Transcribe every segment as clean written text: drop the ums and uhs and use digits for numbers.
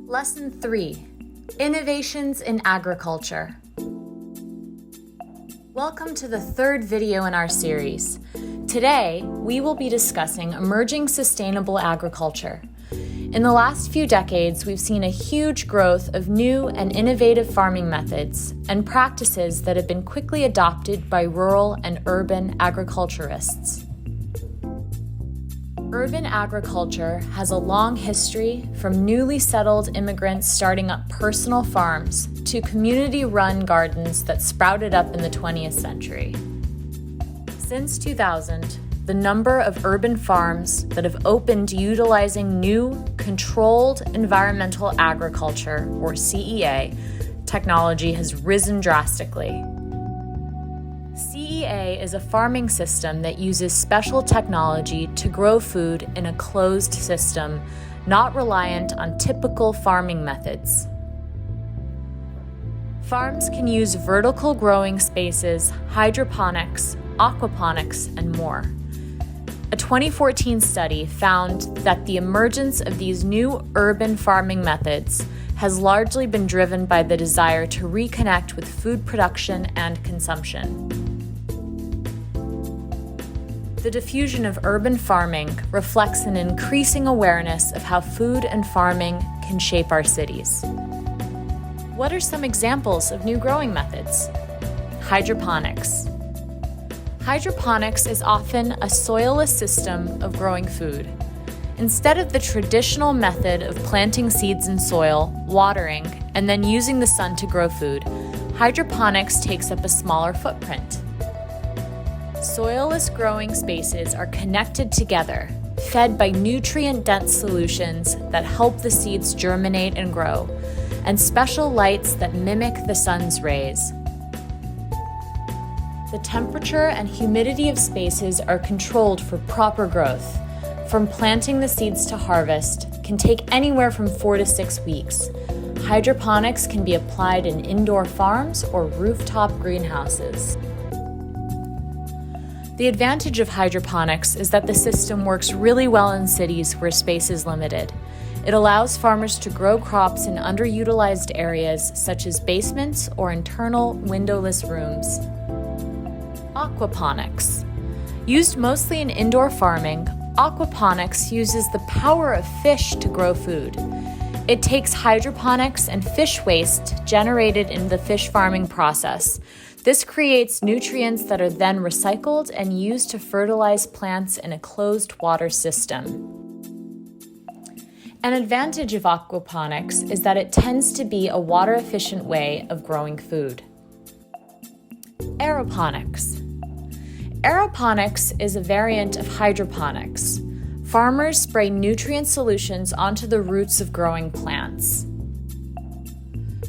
Lesson 3: Innovations in Agriculture. Welcome to the third video in our series. Today, we will be discussing emerging sustainable agriculture. In the last few decades, we've seen a huge growth of new and innovative farming methods and practices that have been quickly adopted by rural and urban agriculturists. Urban agriculture has a long history, from newly settled immigrants starting up personal farms to community-run gardens that sprouted up in the 20th century. Since 2000, the number of urban farms that have opened utilizing new, controlled environmental agriculture, or CEA, technology has risen drastically. CEA is a farming system that uses special technology to grow food in a closed system, not reliant on typical farming methods. Farms can use vertical growing spaces, hydroponics, aquaponics, and more. A 2014 study found that the emergence of these new urban farming methods has largely been driven by the desire to reconnect with food production and consumption. The diffusion of urban farming reflects an increasing awareness of how food and farming can shape our cities. What are some examples of new growing methods? Hydroponics. Hydroponics is often a soilless system of growing food. Instead of the traditional method of planting seeds in soil, watering, and then using the sun to grow food, hydroponics takes up a smaller footprint. Soilless growing spaces are connected together, fed by nutrient-dense solutions that help the seeds germinate and grow, and special lights that mimic the sun's rays. The temperature and humidity of spaces are controlled for proper growth. From planting the seeds to harvest can take anywhere from 4 to 6 weeks. Hydroponics can be applied in indoor farms or rooftop greenhouses. The advantage of hydroponics is that the system works really well in cities where space is limited. It allows farmers to grow crops in underutilized areas such as basements or internal windowless rooms. Aquaponics. Used mostly in indoor farming, aquaponics uses the power of fish to grow food. It takes hydroponics and fish waste generated in the fish farming process. This creates nutrients that are then recycled and used to fertilize plants in a closed water system. An advantage of aquaponics is that it tends to be a water-efficient way of growing food. Aeroponics. Aeroponics is a variant of hydroponics. Farmers spray nutrient solutions onto the roots of growing plants.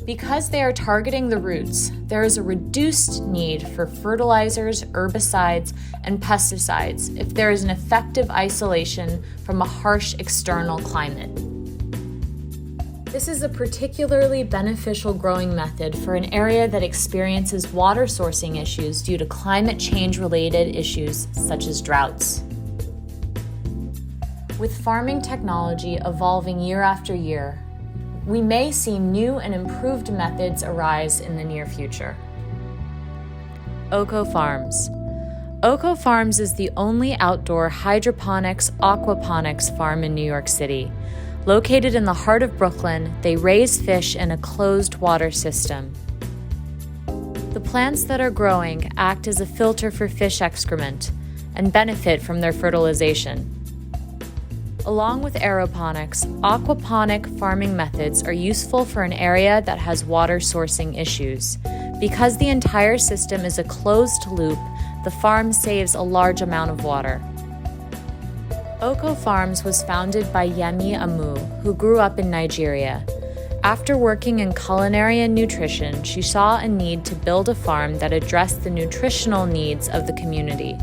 Because they are targeting the roots, there is a reduced need for fertilizers, herbicides, and pesticides if there is an effective isolation from a harsh external climate. This is a particularly beneficial growing method for an area that experiences water sourcing issues due to climate change-related issues such as droughts. With farming technology evolving year after year, we may see new and improved methods arise in the near future. OCO Farms. OCO Farms is the only outdoor hydroponics aquaponics farm in New York City. Located in the heart of Brooklyn, they raise fish in a closed water system. The plants that are growing act as a filter for fish excrement and benefit from their fertilization. Along with aeroponics, aquaponic farming methods are useful for an area that has water sourcing issues. Because the entire system is a closed loop, the farm saves a large amount of water. OCO Farms was founded by Yemi Amu, who grew up in Nigeria. After working in culinary and nutrition, she saw a need to build a farm that addressed the nutritional needs of the community.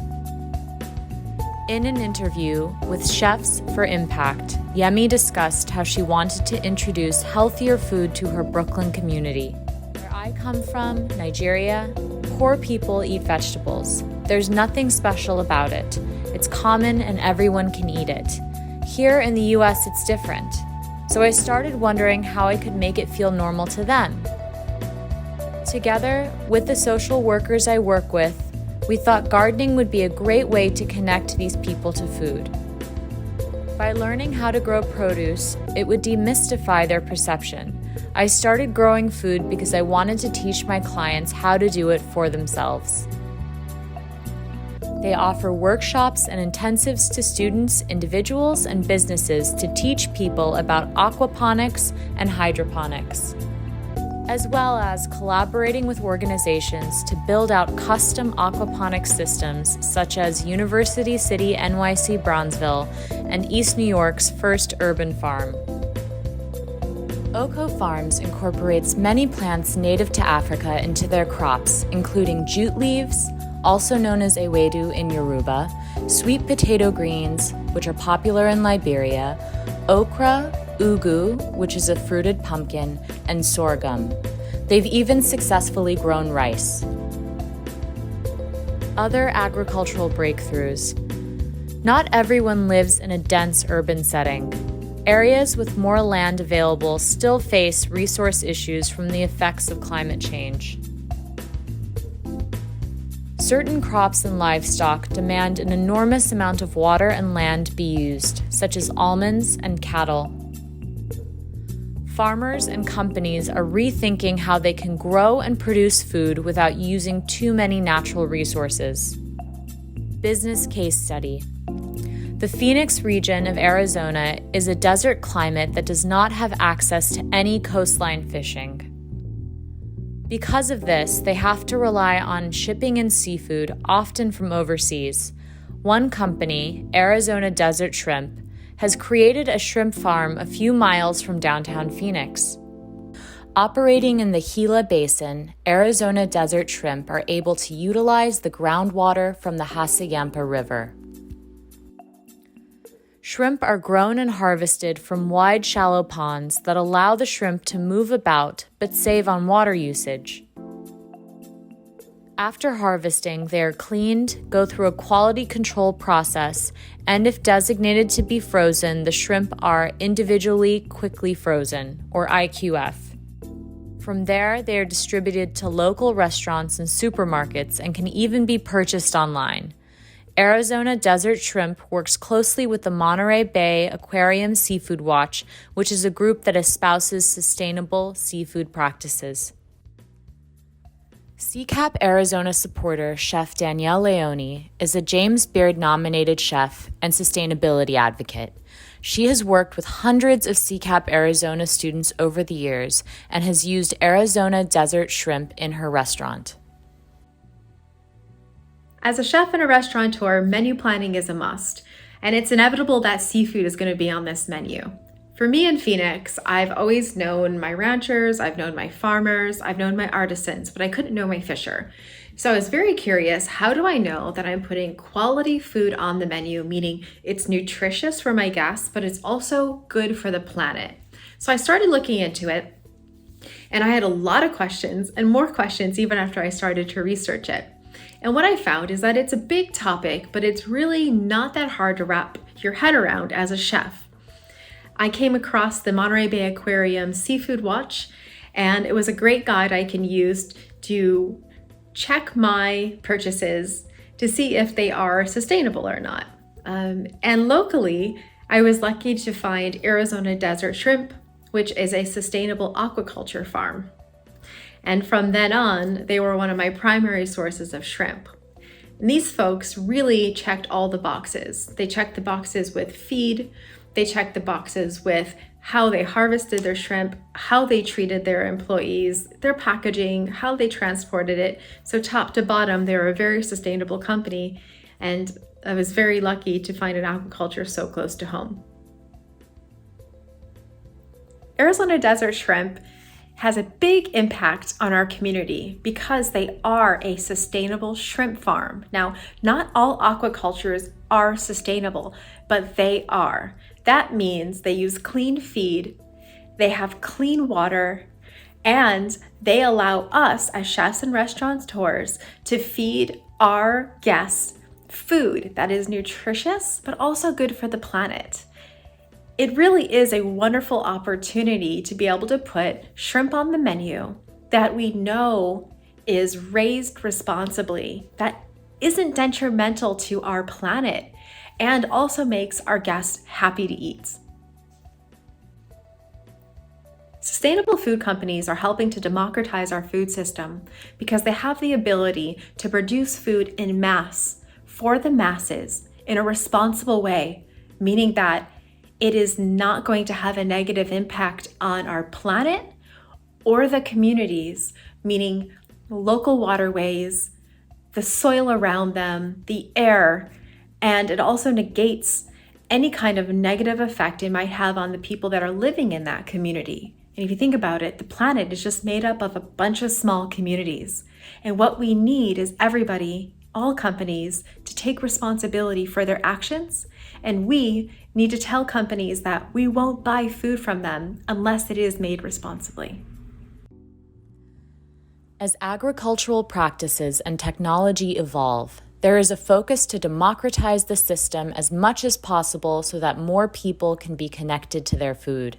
In an interview with Chefs for Impact, Yemi discussed how she wanted to introduce healthier food to her Brooklyn community. Where I come from, Nigeria, poor people eat vegetables. There's nothing special about it. It's common and everyone can eat it. Here in the US, it's different. So I started wondering how I could make it feel normal to them. Together, with the social workers I work with, we thought gardening would be a great way to connect these people to food. By learning how to grow produce, it would demystify their perception. I started growing food because I wanted to teach my clients how to do it for themselves. They offer workshops and intensives to students, individuals, and businesses to teach people about aquaponics and hydroponics, as well as collaborating with organizations to build out custom aquaponics systems such as University City NYC Bronzeville and East New York's first urban farm. OCO Farms incorporates many plants native to Africa into their crops, including jute leaves, also known as ewedu in Yoruba, sweet potato greens, which are popular in Liberia, okra, ugu, which is a fruited pumpkin, and sorghum. They've even successfully grown rice. Other agricultural breakthroughs. Not everyone lives in a dense urban setting. Areas with more land available still face resource issues from the effects of climate change. Certain crops and livestock demand an enormous amount of water and land be used, such as almonds and cattle. Farmers and companies are rethinking how they can grow and produce food without using too many natural resources. Business case study. The Phoenix region of Arizona is a desert climate that does not have access to any coastline fishing. Because of this, they have to rely on shipping in seafood, often from overseas. One company, Arizona Desert Shrimp, has created a shrimp farm a few miles from downtown Phoenix. Operating in the Gila Basin, Arizona Desert Shrimp are able to utilize the groundwater from the Hassayampa River. Shrimp are grown and harvested from wide, shallow ponds that allow the shrimp to move about but save on water usage. After harvesting, they are cleaned, go through a quality control process, and if designated to be frozen, the shrimp are individually quickly frozen, or IQF. From there, they are distributed to local restaurants and supermarkets and can even be purchased online. Arizona Desert Shrimp works closely with the Monterey Bay Aquarium Seafood Watch, which is a group that espouses sustainable seafood practices. CCAP Arizona supporter Chef Danielle Leone is a James Beard-nominated chef and sustainability advocate. She has worked with hundreds of CCAP Arizona students over the years and has used Arizona Desert Shrimp in her restaurant. As a chef and a restaurateur, menu planning is a must, and it's inevitable that seafood is going to be on this menu. For me in Phoenix, I've always known my ranchers, I've known my farmers, I've known my artisans, but I couldn't know my fisher. So I was very curious, how do I know that I'm putting quality food on the menu, meaning it's nutritious for my guests, but it's also good for the planet? So I started looking into it, and I had a lot of questions, and more questions even after I started to research it. And what I found is that it's a big topic, but it's really not that hard to wrap your head around as a chef. I came across the Monterey Bay Aquarium Seafood Watch, and it was a great guide I can use to check my purchases to see if they are sustainable or not. And locally, I was lucky to find Arizona Desert Shrimp, which is a sustainable aquaculture farm. And from then on, they were one of my primary sources of shrimp. And these folks really checked all the boxes. They checked the boxes with feed, they checked the boxes with how they harvested their shrimp, how they treated their employees, their packaging, how they transported it. So top to bottom, they were a very sustainable company, and I was very lucky to find an aquaculture so close to home. Arizona Desert Shrimp has a big impact on our community because they are a sustainable shrimp farm. Now, not all aquacultures are sustainable, but they are. That means they use clean feed, they have clean water, and they allow us as chefs and restaurateurs to feed our guests food that is nutritious, but also good for the planet. It really is a wonderful opportunity to be able to put shrimp on the menu that we know is raised responsibly, that isn't detrimental to our planet, and also makes our guests happy to eat. Sustainable food companies are helping to democratize our food system because they have the ability to produce food in mass for the masses in a responsible way, meaning that it is not going to have a negative impact on our planet or the communities, meaning local waterways, the soil around them, the air, and it also negates any kind of negative effect it might have on the people that are living in that community. And if you think about it, the planet is just made up of a bunch of small communities. And what we need is everybody, all companies, to take responsibility for their actions. And we need to tell companies that we won't buy food from them unless it is made responsibly. As agricultural practices and technology evolve, there is a focus to democratize the system as much as possible so that more people can be connected to their food.